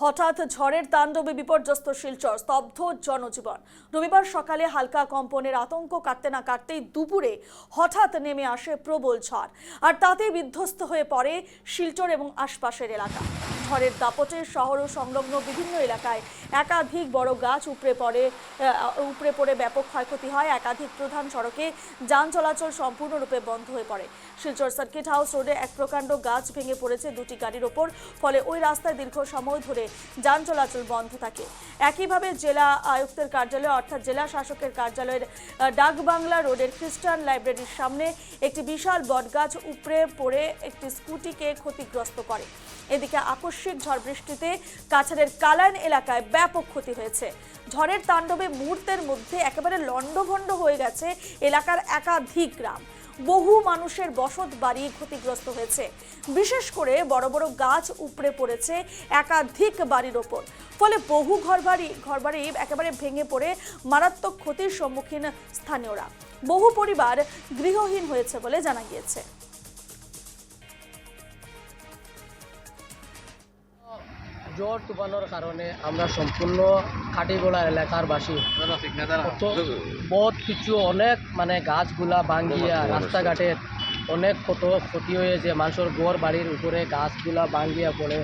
হঠাৎ ঝড়ের তাণ্ডবে বিপর্যস্ত শিলচর, স্তব্ধ জনজীবন। রবিবার সকালে হালকা কম্পনের আতঙ্ক কাটতে না কাটতেই দুপুরে হঠাৎ নেমে আসে প্রবল ঝড়, আর তাতে বিধ্বস্ত হয়ে পড়ে শিলচর এবং আশপাশের এলাকা। ঝড়ের দাপটে শহর ও সংলগ্ন বিভিন্ন এলাকায় একাধিক বড় গাছ উপড়ে পড়ে ব্যাপক ক্ষয়ক্ষতি হয়। একাধিক প্রধান সড়কে যান চলাচল সম্পূর্ণরূপে বন্ধ হয়ে পড়ে। শিলচর সার্কিট হাউস রোডে এক প্রকাণ্ড গাছ ভেঙে পড়েছে দুটি গাড়ির ওপর, ফলে ওই রাস্তায় দীর্ঘ সময় ধরে যান চলাচল বন্ধ থাকে। একইভাবে জেলা আয়ুক্তের কার্যালয় অর্থাৎ জেলা শাসকের কার্যালয়ের ডাকবাংলা রোডের খ্রিস্টান লাইব্রেরির সামনে একটি বিশাল বটগাছ উপড়ে পড়ে একটি স্কুটিকে ক্ষতিগ্রস্ত করে। এদিকে আকস্মিক ঝড় বৃষ্টিতে কাছাড়ের কালাইন এলাকায় ব্যাপক ক্ষতি হয়েছে। ঝড়ের তাণ্ডবে মুহূর্তের মধ্যে একেবারে লণ্ডভণ্ড হয়ে গেছে এলাকার একাধিক গ্রাম। বহু মানুষের বসত বাড়ি ক্ষতিগ্রস্ত হয়েছে। বিশেষ করে বড় বড় গাছ উপড়ে পড়েছে একাধিক বাড়ির ওপর, ফলে বহু ঘরবাড়ি একেবারে ভেঙে পড়ে মারাত্মক ক্ষতির সম্মুখীন স্থানীয়রা। বহু পরিবার গৃহহীন হয়েছে বলে জানা গিয়েছে। ঝড় তুফানের কারণে আমরা সম্পূর্ণ খাটিগোলা এলাকার বাসী বহুত কিছু অনেক গাছগুলা ভাঙ্গিয়া রাস্তাঘাটের অনেক ক্ষতি হয়েছে। মানুষের ঘর বাড়ির উপরে গাছগুলা ভাঙ্গিয়া পড়ে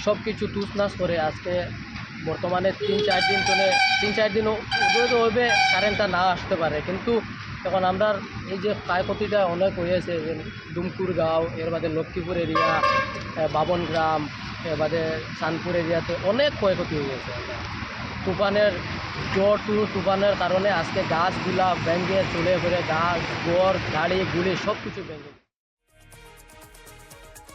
সব কিছু তুসনাস করে আজকে বর্তমানে তিন চার দিন হইবে কারেন্টটা না আসতে পারে। কিন্তু এখন আমরা এই যে ক্ষয়ক্ষতিটা অনেক হয়েছে, ডুমকুর গাঁও, এর বাদে লক্ষ্মীপুর এরিয়া, বাবন গ্রাম, এর বাদে চাঁদপুর এরিয়াতে অনেক ক্ষয়ক্ষতি হয়ে গেছে। তুফানের কারণে আজকে গাছগুলা ভেঙে চলে পড়ে, গাছ ঘর গাড়ি গুলি সব কিছু ভেঙে